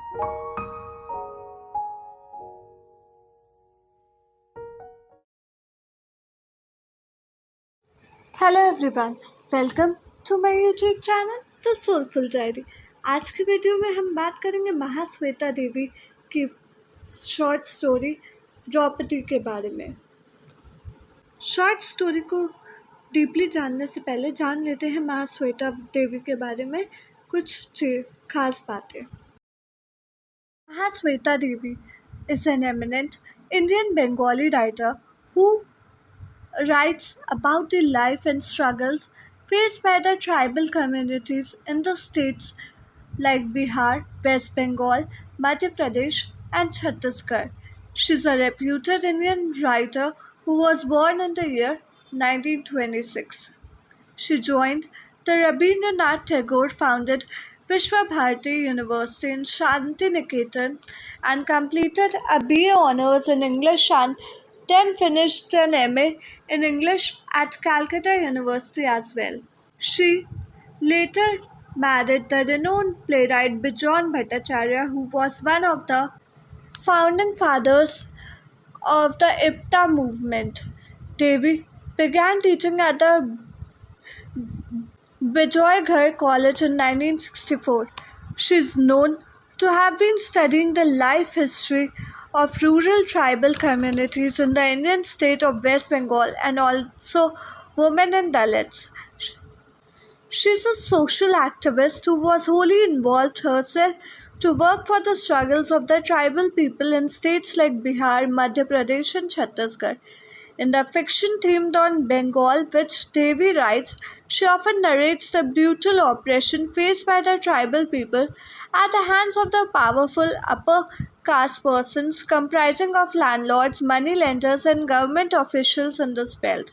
Hello everyone, welcome to my YouTube channel the soulful diary. आज की video में हम बात करेंगे महाश्वेता देवी की शॉर्ट स्टोरी द्रौपदी के बारे में। शॉर्ट स्टोरी को डीपली जानने से पहले जान लेते हैं महाश्वेता देवी के बारे में कुछ खास बातें। Mahasweta Devi is an eminent Indian Bengali writer who writes about the life and struggles faced by the tribal communities in the states like Bihar, West Bengal, Madhya Pradesh, and Chhattisgarh. She is a reputed Indian writer who was born in the year 1926. She joined the Rabindranath Tagore founded Vishwabharati University in Shantiniketan and completed a BA Honours in English and then finished an MA in English at Calcutta University as well. She later married the renowned playwright Bijon Bhattacharya, who was one of the founding fathers of the IPTA movement. Devi began teaching at the Bijoyghar College in 1964. She is known to have been studying the life history of rural tribal communities in the Indian state of West Bengal and also women and Dalits. She is a social activist who was wholly involved herself to work for the struggles of the tribal people in states like Bihar, Madhya Pradesh, and Chhattisgarh. In the fiction themed on Bengal, which Devi writes, she often narrates the brutal oppression faced by the tribal people at the hands of the powerful upper caste persons comprising of landlords, moneylenders, and government officials in this belt.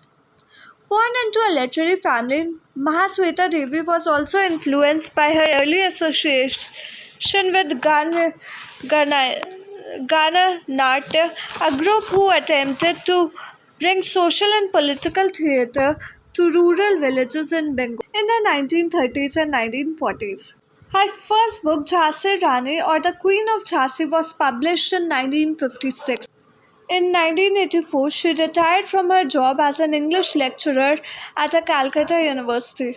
Born into a literary family, Mahasweta Devi was also influenced by her early association with Gana Natya, a group who attempted to bring social and political theatre to rural villages in Bengal in the 1930s and 1940s. Her first book, Jhansi Rani or The Queen of Jhansi, was published in 1956. In 1984, she retired from her job as an English lecturer at a Calcutta University.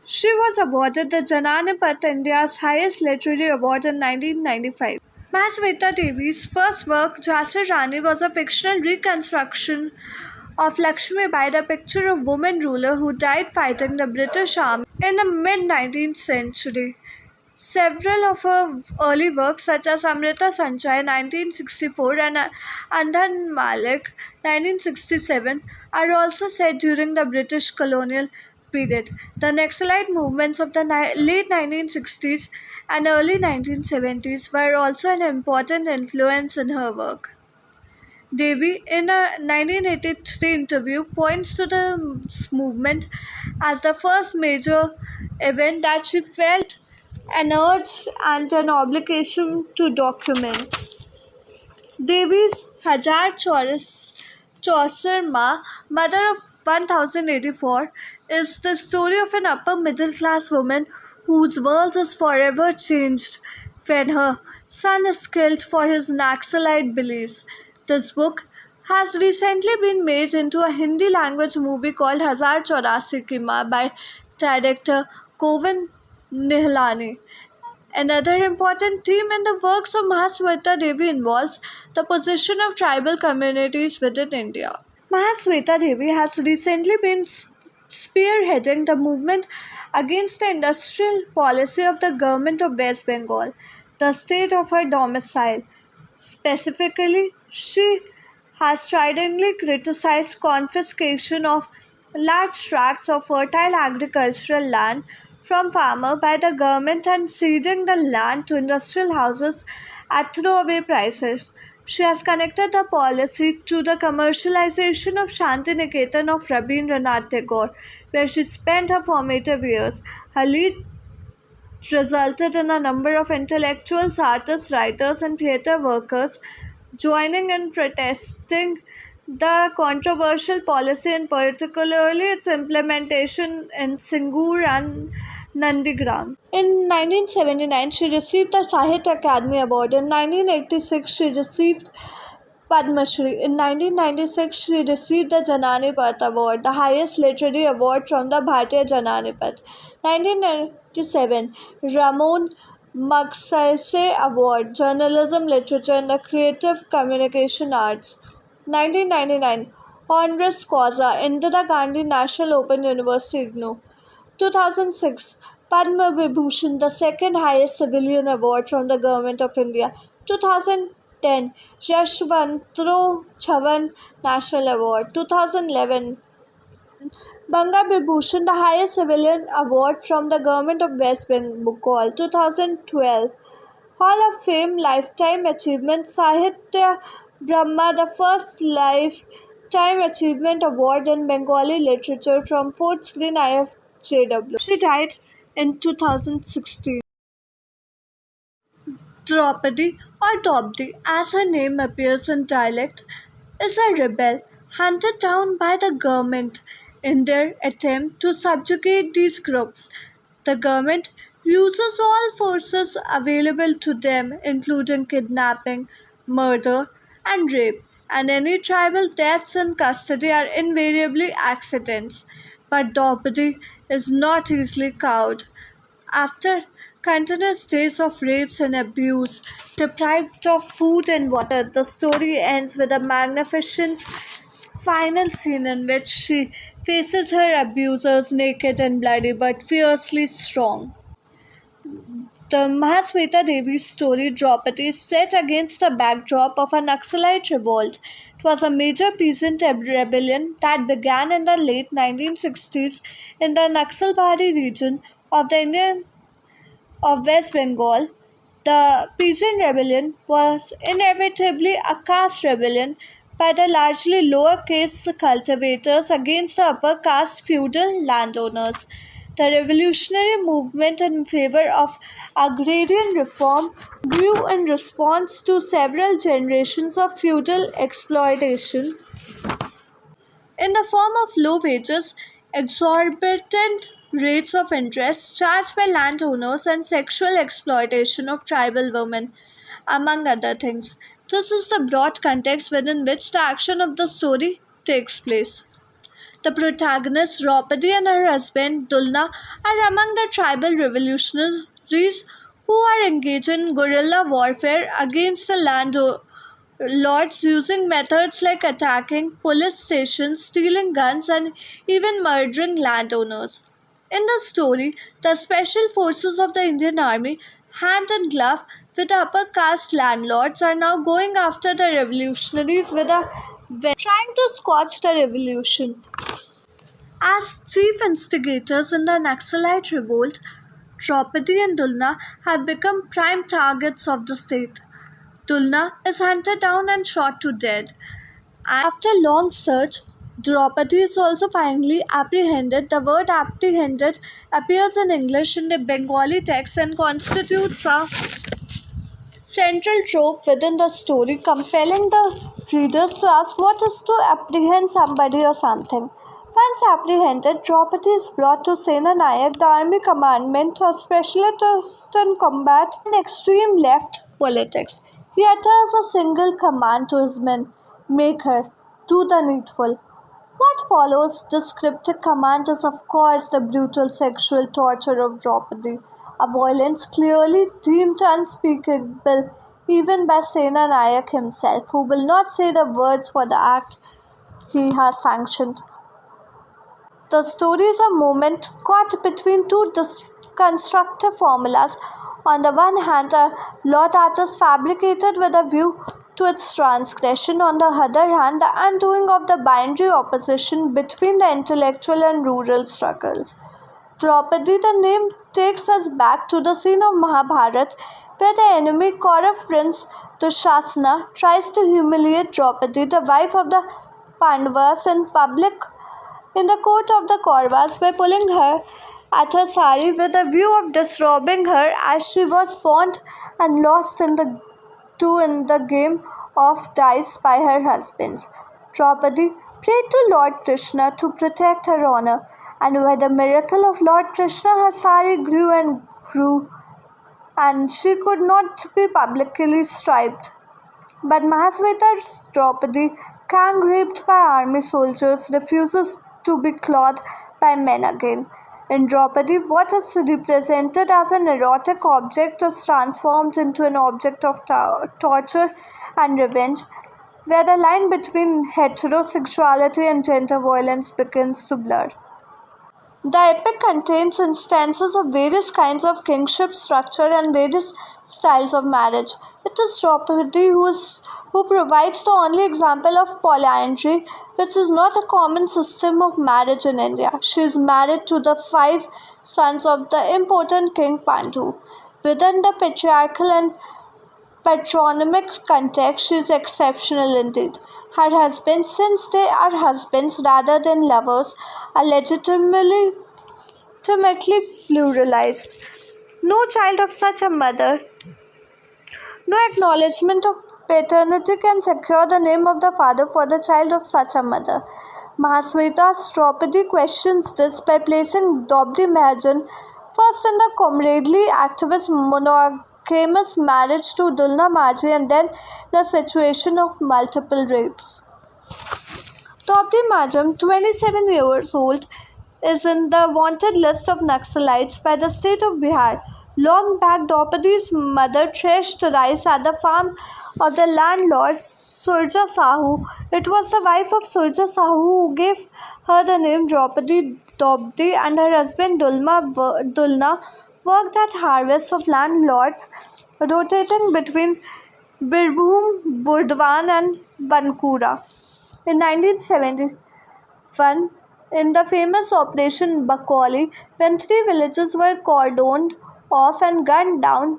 She was awarded the Jananipat, India's highest literary award, in 1995. Mahasweta Devi's first work, Jhansi Rani, was a fictional reconstruction of Lakshmi Bai, the picture of woman ruler who died fighting the British army in the mid-19th century. Several of her early works, such as Amrita Sanchay (1964) and Andhan Malik (1967), are also set during the British colonial period. The Naxalite movements of the late 1960s and early 1970s were also an important influence in her work. Devi, in a 1983 interview, points to the movement as the first major event that she felt an urge and an obligation to document. Devi's Hajar Chausar Ma, mother of 1084, is the story of an upper middle class woman whose world is forever changed when her son is killed for his Naxalite beliefs. This book has recently been made into a Hindi language movie called Hazar Chaurasi Ki Maa by director Govind Nihalani. Another important theme in the works of Mahasweta Devi involves the position of tribal communities within India. Mahasweta Devi has recently been spearheading the movement against the industrial policy of the government of West Bengal, the state of her domicile. Specifically, she has stridently criticized confiscation of large tracts of fertile agricultural land from farmers by the government and ceding the land to industrial houses at throwaway prices. She has connected the policy to the commercialization of Shantiniketan of Rabindranath Tagore, where she spent her formative years. Her lead resulted in a number of intellectuals, artists, writers, and theatre workers joining in protesting the controversial policy and particularly its implementation in Singur and Nandigram. In 1979, she received the Sahitya Academy Award. In 1986, she received Padma Shri. In 1996, she received the Janani Path Award, the highest literary award from the Bharatiya Janani Path. 1997, Ramon Magsaysay Award, Journalism, Literature and the Creative Communication Arts. 1999, Honoris Causa, Indira Gandhi National Open University IGNOU. 2006, Padma Vibhushan, the second highest civilian award from the Government of India. 2010, Yashwantro Chavan National Award. 2011, Banga Vibhushan, the highest civilian award from the Government of West Bengal. 2012, Hall of Fame Lifetime Achievement Sahitya Brahma, the first Lifetime Achievement Award in Bengali Literature from Fourth Screen IFJW. She died in 2016. Draupadi or Dobdi, as her name appears in dialect, is a rebel hunted down by the government in their attempt to subjugate these groups. The government uses all forces available to them, including kidnapping, murder, and rape, and any tribal deaths in custody are invariably accidents. But Draupadi is not easily cowed. After continuous days of rapes and abuse, deprived of food and water, the story ends with a magnificent final scene in which she faces her abusers naked and bloody but fiercely strong. The Mahasweta Devi story Draupadi is set against the backdrop of a Naxalite revolt. It was a major peasant rebellion that began in the late 1960s in the Naxalbari region of the Indian of West Bengal. The peasant rebellion was inevitably a caste rebellion by the largely lower caste cultivators against the upper caste feudal landowners. The revolutionary movement in favor of agrarian reform grew in response to several generations of feudal exploitation in the form of low wages, exorbitant rates of interest charged by landowners, and sexual exploitation of tribal women, among other things. This is the broad context within which the action of the story takes place. The protagonist, Draupadi, and her husband, Dulna, are among the tribal revolutionaries who are engaged in guerrilla warfare against the landlords using methods like attacking police stations, stealing guns, and even murdering landowners. In the story, the special forces of the Indian Army, hand in glove with the upper caste landlords, are now going after the revolutionaries with a weapon, trying to squash the revolution. As chief instigators in the Naxalite revolt, Draupadi and Dulna have become prime targets of the state. Dulna is hunted down and shot to death. After long search, Draupadi is also finally apprehended. The word apprehended appears in English in the Bengali text and constitutes a central trope within the story, compelling the readers to ask what is to apprehend somebody or something. Once apprehended, Draupadi is brought to Sena Nayak, the army commandant, a specialist in combat and extreme left politics. He utters a single command to his men: make her do the needful. What follows this cryptic command is, of course, the brutal sexual torture of Draupadi, a violence clearly deemed unspeakable even by Sena Nayak himself, who will not say the words for the act he has sanctioned. The story is a moment caught between two constructive formulas. On the one hand, a law that is fabricated with a view to its transgression. On the other hand, the undoing of the binary opposition between the intellectual and rural struggles. Draupadi, the name, takes us back to the scene of Mahabharata, where the enemy Kaurav prince Dushasana tries to humiliate Draupadi, the wife of the Pandavas, in public in the court of the Kauravas by pulling her at her sari with a view of disrobing her, as she was pawned and lost in the game of dice by her husbands. Draupadi prayed to Lord Krishna to protect her honor And by the miracle of Lord Krishna, her sari grew and grew, and she could not be publicly stripped. But Mahasweta's Draupadi, gang raped by army soldiers, refuses to be clothed by men again. In Draupadi, what is represented as an erotic object is transformed into an object of torture and revenge, where the line between heterosexuality and gender violence begins to blur. The epic contains instances of various kinds of kingship structure and various styles of marriage. It is Draupadi who provides the only example of polyandry, which is not a common system of marriage in India. She is married to the 5 sons of the important King Pandu. Within the patriarchal and patronymic context, she is exceptional indeed. Her husbands, since they are husbands rather than lovers, are legitimately pluralized. No child of such a mother, no acknowledgement of paternity can secure the name of the father for the child of such a mother. Mahasweta's Draupadi questions this by placing Draupadi Mahajan first in the comradely activist monogamous marriage to Dulna Maji and then the situation of multiple rapes. Draupadi Majam, 27 years old, is in the wanted list of Naxalites by the state of Bihar. Long back, Draupadi's mother threshed rice at the farm of the landlord Surja Sahu. It was the wife of Surja Sahu who gave her the name Draupadi Draupadi, and her husband Dulna worked at harvests of landlords, rotating between Birbhum, Burdwan, and Bankura. In 1971, in the famous Operation Bakoli, when 3 villages were cordoned off and gunned down,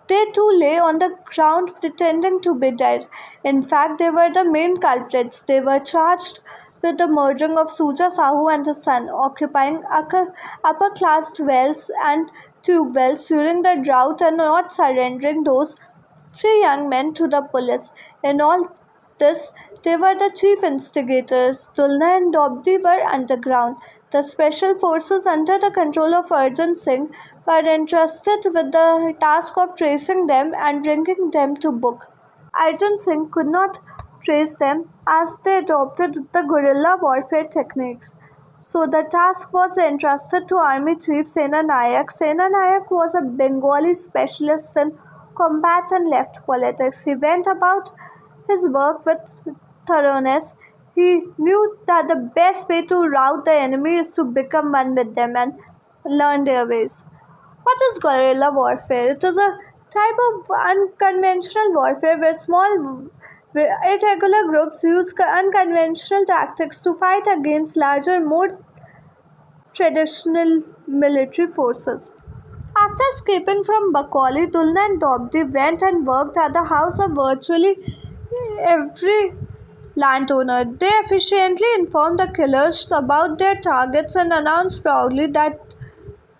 they too lay on the ground pretending to be dead. In fact, they were the main culprits. They were charged with the murdering of Suja Sahu and his son, occupying upper-class wells and tube wells during the drought and not surrendering those 3 young men to the police. In all this, they were the chief instigators. Dulna and Draupadi were underground. The special forces under the control of Arjun Singh were entrusted with the task of tracing them and bringing them to book. Arjun Singh could not trace them as they adopted the guerrilla warfare techniques. So the task was entrusted to Army Chief Sena Nayak. Sena Nayak was a Bengali specialist in combat and left politics. He went about his work with thoroughness. He knew that the best way to rout the enemy is to become one with them and learn their ways. What is guerrilla warfare? It is a type of unconventional warfare where small irregular groups use unconventional tactics to fight against larger, more traditional military forces. After escaping from Bakoli, Dulna and Draupadi went and worked at the house of virtually every landowner. They efficiently informed the killers about their targets and announced proudly that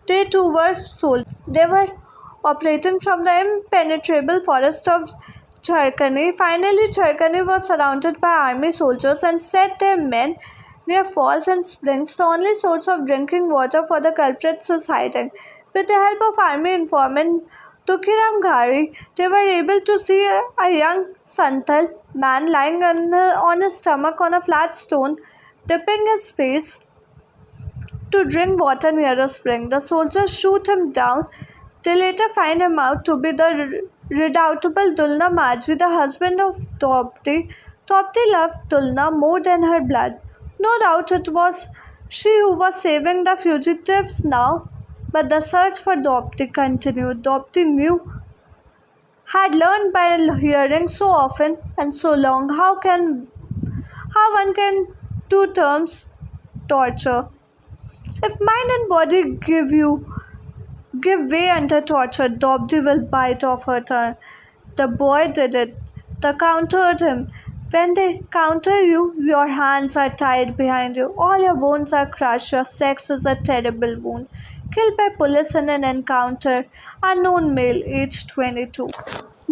they too were soldiers. They were operating from the impenetrable forest of Charkani. Finally, Charkani was surrounded by army soldiers and set their men near falls and springs, the only source of drinking water for the culprits is hiding. With the help of army informant Tukiram Ghari, they were able to see a young Santal man lying on his stomach on a flat stone, dipping his face to drink water near a spring. The soldiers shoot him down. They later find him out to be the redoubtable Dulna Maji, the husband of Draupadi. Draupadi loved Dulna more than her blood. No doubt it was she who was saving the fugitives now, but the search for Draupadi continued. Draupadi had learned by hearing so often and so long how one can two terms torture. If mind and body give way under torture, Draupadi will bite off her tongue. The boy did it. They countered him. When they counter you, your hands are tied behind you. All your bones are crushed. Your sex is a terrible wound. Killed by police in an encounter. Unknown male, aged 22.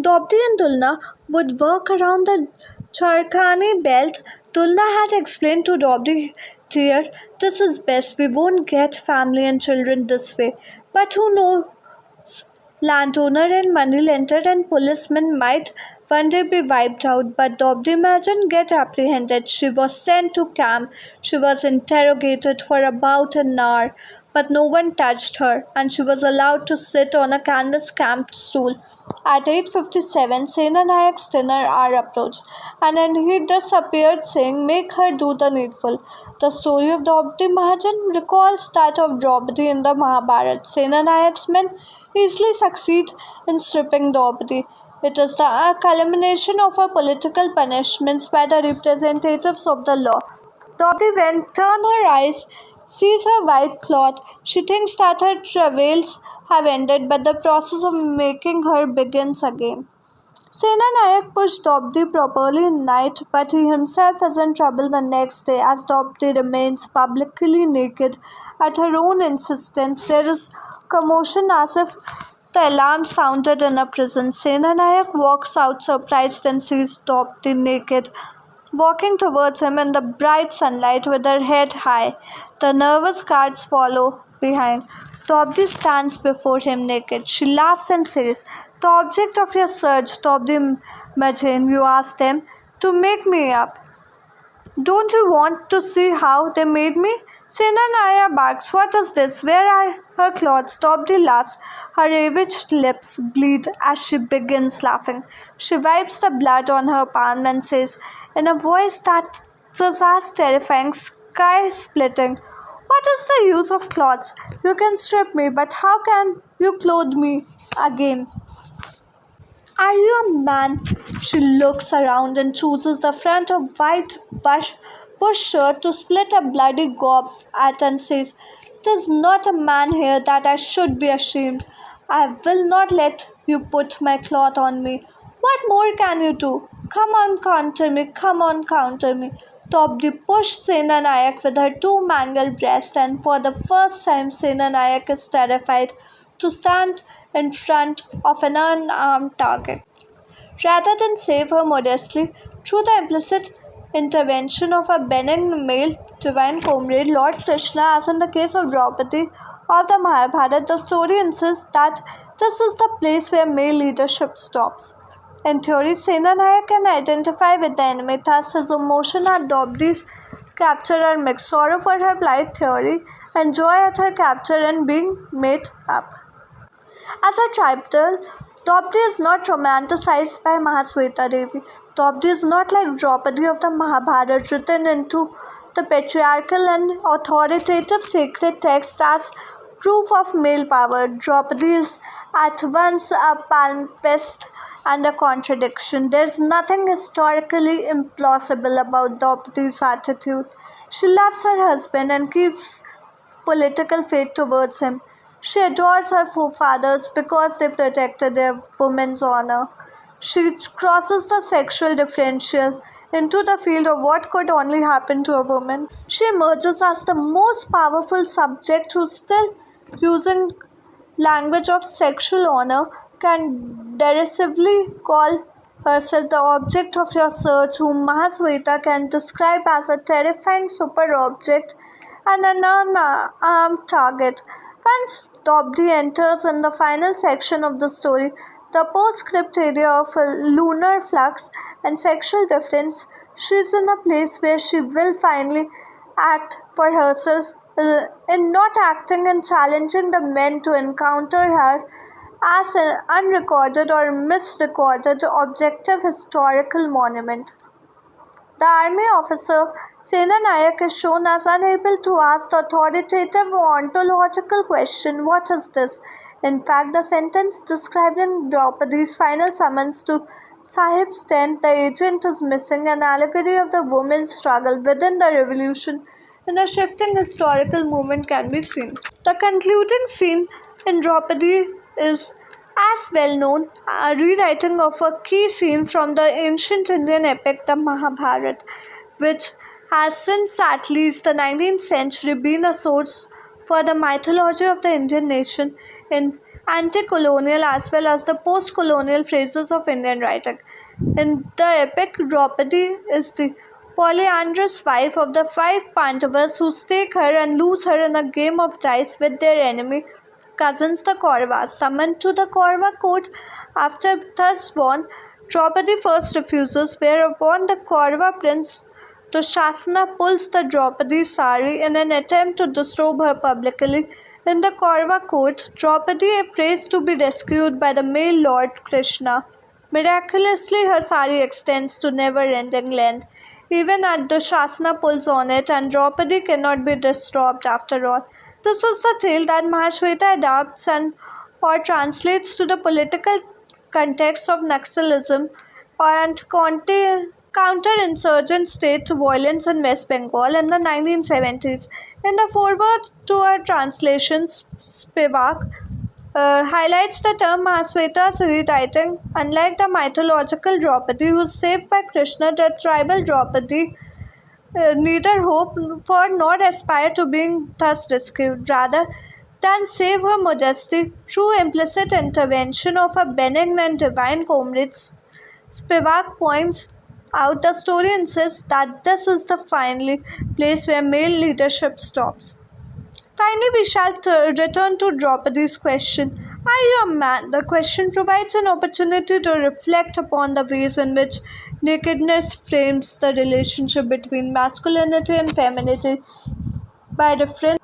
Draupadi and Dulna would work around the Charkani belt. Dulna had explained to Draupadi there This is best. We won't get family and children this way. But who knows? Landowner and moneylender and policeman might one day be wiped out, but Dobdi Majan get apprehended. She was sent to camp. She was interrogated for about an hour, but no one touched her, and she was allowed to sit on a canvas camp stool. At 8:57, Sena Nayak's dinner hour approached, and then he disappeared, saying, "Make her do the needful." The story of Draupadi Mahajan recalls that of Draupadi in the Mahabharata. Sena Nayak's men easily succeed in stripping Draupadi. It is the culmination of her political punishments by the representatives of the law. Draupadi, when turns her eyes, sees her white cloth. She thinks that her travails have ended, but the process of making her begins again. Sena Nayak pushed Draupadi properly in night, but he himself is in trouble the next day as Draupadi remains publicly naked at her own insistence. There is commotion as if the alarm sounded in a prison. Sena Nayak walks out surprised and sees Draupadi naked, walking towards him in the bright sunlight with her head high. The nervous guards follow behind. Draupadi stands before him naked. She laughs and says, "The object of your search, Draupadi Majan, you asked them to make me up. Don't you want to see how they made me?" Senanaya barks, "What is this? Where are her clothes?" Draupadi laughs. Her ravaged lips bleed as she begins laughing. She wipes the blood on her palm and says, in a voice that is as terrifying, sky-splitting, "What is the use of clothes? You can strip me, but how can you clothe me again? Are you a man?" She looks around and chooses the front of white bush shirt to split a bloody gob at and says, "'Tis not a man here that I should be ashamed. I will not let you put my cloth on me. What more can you do? Come on, counter me, come on, counter me." Draupadi pushed Sena Nayak with her two mangled breasts, and for the first time Sena Nayak is terrified to stand in front of an unarmed target. Rather than save her modestly through the implicit intervention of a benign male divine comrade, Lord Krishna, as in the case of Draupadi of the Mahabharata, the story insists that this is the place where male leadership stops. In theory, Sena Nayak can identify with the enemy, thus his emotion at Draupadi's capture are mixed: sorrow for her plight theory and joy at her capture and being made up. As a tribal, Draupadi is not romanticized by Mahasweta Devi. Draupadi is not like Draupadi of the Mahabharata, written into the patriarchal and authoritative sacred text as proof of male power. Draupadi is at once a palimpsest and a contradiction. There is nothing historically implausible about Draupadi's attitude. She loves her husband and keeps political faith towards him. She adores her forefathers because they protected their woman's honor. She crosses the sexual differential into the field of what could only happen to a woman. She emerges as the most powerful subject who, still using language of sexual honor, can derisively call herself the object of your search, whom Mahasweta can describe as a terrifying super object and an unarmed target. Once Draupadi enters in the final section of the story, the postscript area of lunar flux and sexual difference, she is in a place where she will finally act for herself in not acting and challenging the men to encounter her as an unrecorded or misrecorded objective historical monument. The army officer Sena Nayak is shown as unable to ask the authoritative ontological question, "What is this?" In fact, the sentence describing Draupadi's final summons to Sahib's tent, "The agent is missing," an allegory of the women's struggle within the revolution in a shifting historical movement, can be seen. The concluding scene in Draupadi is as well known, a rewriting of a key scene from the ancient Indian epic, the Mahabharata, which has since at least the 19th century been a source for the mythology of the Indian nation in anti-colonial as well as the post-colonial phases of Indian writing. In the epic, Draupadi is the polyandrous wife of the five Pandavas who stake her and lose her in a game of dice with their enemy cousins the Kauravas. Summoned to the Kaurava court after thus won, Draupadi first refuses, whereupon the Kaurava prince Dushasana pulls the Draupadi sari in an attempt to disrobe her publicly. In the Kaurava court, Draupadi prays to be rescued by the male Lord Krishna. Miraculously, her sari extends to never-ending length. Even at Dushasana pulls on it, and Draupadi cannot be disrobed after all. This is the tale that Mahasweta adapts and or translates to the political context of Naxalism and counter-insurgent state violence in West Bengal in the 1970s. In the foreword to her translation, Spivak highlights the term Mahasweta's rewriting. Unlike the mythological Draupadi who is saved by Krishna, the tribal Draupadi neither hope for nor aspire to being thus rescued. Rather than save her modesty through implicit intervention of her benign and divine comrades, Spivak points out the story insists that this is the finally place where male leadership stops. Finally, we shall return to Draupadi's question. Are you a man? The question provides an opportunity to reflect upon the ways in which nakedness frames the relationship between masculinity and femininity by reference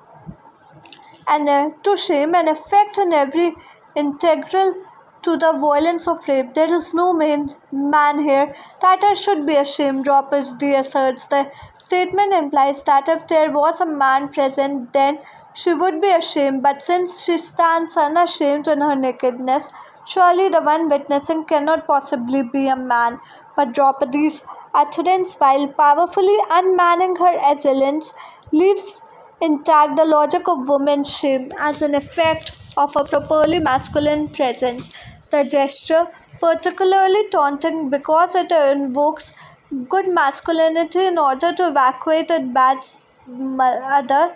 and to shame and effect in every integral to the violence of rape. There is no man here that I should be ashamed, Draupadi asserts. The statement implies that if there was a man present, then she would be ashamed, but since she stands unashamed in her nakedness, surely the one witnessing cannot possibly be a man. But Draupadi's utterance, while powerfully unmanning her assailants, leaves intact the logic of woman's shame as an effect of a properly masculine presence. The gesture, particularly taunting because it invokes good masculinity in order to evacuate its bad other,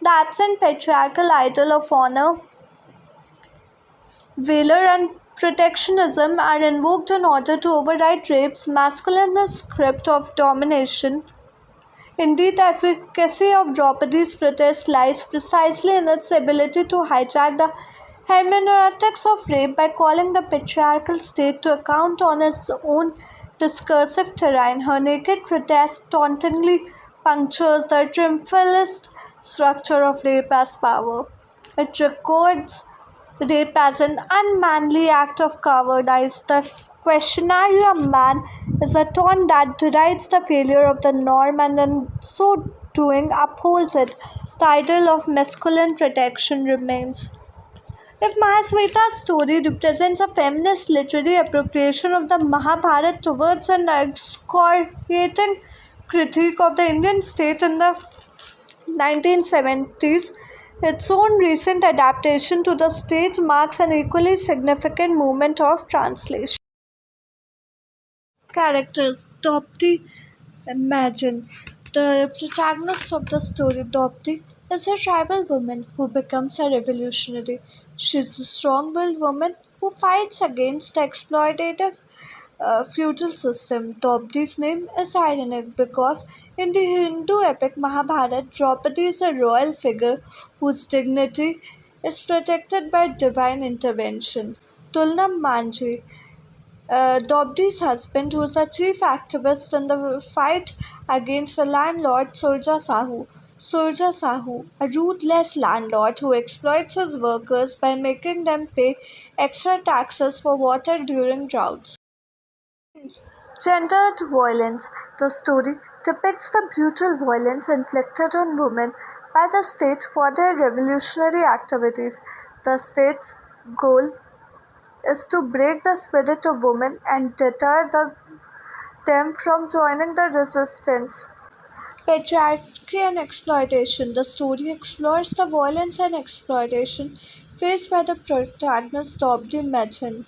the absent patriarchal ideal of honor, valor, and protectionism are invoked in order to override rape's masculine script of domination. Indeed, the efficacy of Draupadi's protest lies precisely in its ability to hijack the hermeneutics of rape by calling the patriarchal state to account on its own discursive terrain. Her naked protest tauntingly punctures the triumphalist structure of rape as power. It records rape as an unmanly act of cowardice. The question, are you a man, is a taunt that derides the failure of the norm and in so doing upholds it. The ideal of masculine protection remains. If Mahasweta's story represents a feminist literary appropriation of the Mahabharata towards an excoriating critique of the Indian state in the 1970s, its own recent adaptation to the stage marks an equally significant moment of translation. Characters. Draupadi. Imagine the protagonist of the story. Draupadi is a tribal woman who becomes a revolutionary. She is a strong-willed woman who fights against the exploitative feudal system. Draupadi's name is ironic because in the Hindu epic Mahabharata, Draupadi is a royal figure whose dignity is protected by divine intervention. Tulna Manji, Draupadi's husband, who is a chief activist in the fight against the landlord Surja Sahu. Surja Sahu, a ruthless landlord who exploits his workers by making them pay extra taxes for water during droughts. Gendered violence. The story depicts the brutal violence inflicted on women by the state for their revolutionary activities. The state's goal is to break the spirit of women and deter them from joining the resistance. Patriarchy and exploitation. The story explores the violence and exploitation faced by the protagonist Draupadi Madhin.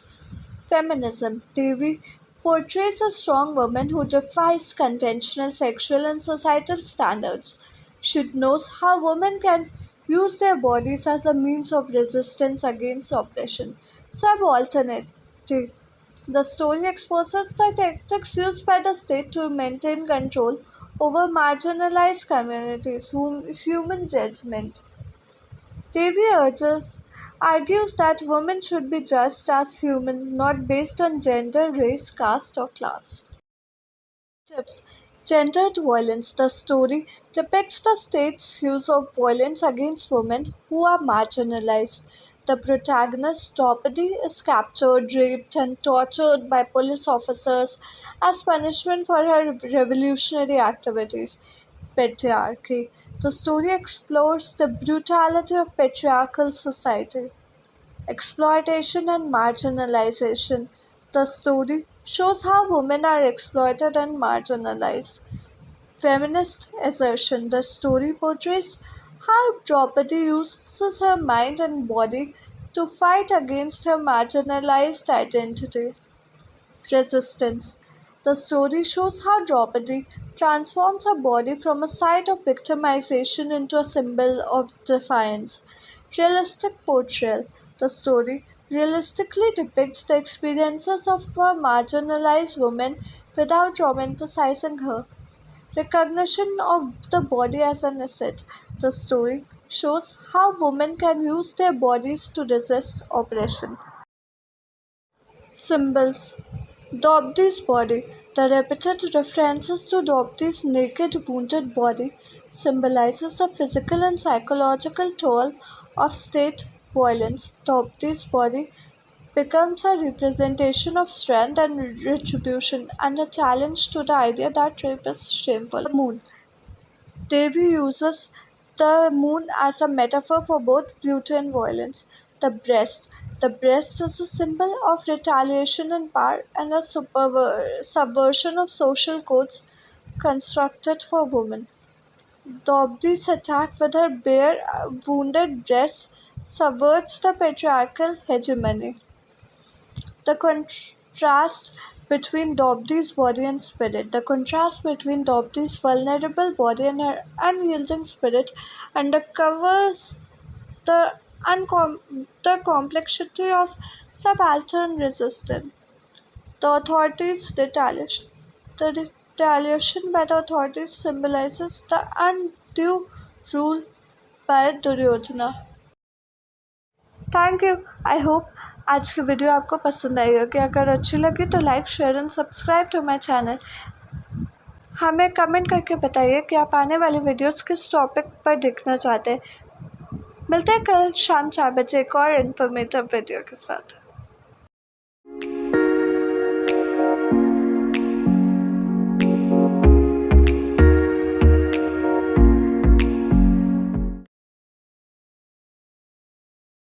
Feminism. Devi portrays a strong woman who defies conventional sexual and societal standards. She knows how women can use their bodies as a means of resistance against oppression. Subalternity. The story exposes the tactics used by the state to maintain control over marginalized communities, human judgment. Devi argues that women should be judged as humans, not based on gender, race, caste, or class. Tips. Gendered violence. The story depicts the state's use of violence against women who are marginalized. The protagonist, Draupadi, is captured, raped, and tortured by police officers as punishment for her revolutionary activities. Patriarchy. The story explores the brutality of patriarchal society, exploitation, and marginalization. The story shows how women are exploited and marginalized. Feminist assertion. The story portrays how Draupadi uses her mind and body to fight against her marginalized identity. Resistance. The story shows how Draupadi transforms her body from a site of victimization into a symbol of defiance. Realistic portrayal. The story realistically depicts the experiences of a marginalized woman without romanticizing her. Recognition of the body as an asset. The story shows how women can use their bodies to resist oppression. Symbols. Dobdi's body. The repeated references to Dobdi's naked, wounded body symbolizes the physical and psychological toll of state violence. Dobdi's body becomes a representation of strength and retribution and a challenge to the idea that rape is shameful. The moon. Devi uses the moon as a metaphor for both beauty and violence. The breast. The breast is a symbol of retaliation and power and a subversion of social codes constructed for women. Dobdi's attack with her bare, wounded breast subverts the patriarchal hegemony. The contrast between Dobdi's body and spirit. The contrast between Dobdi's vulnerable body and her unyielding spirit undercovers the, the complexity of subaltern resistance. The authorities' retaliation. The retaliation by the authorities symbolizes the undue rule by Duryodhana. Thank you. I hope आज की video आपको पसंद आई होगी। अगर अच्छी लगी तो like share and subscribe to my channel. हमें कमेंट करके बताइए कि आप आने वाली वीडियोस किस टॉपिक पर देखना चाहते हैं। मिलते हैं कल शाम 4 बजे एक और इन्फॉर्मेटिव वीडियो के साथ।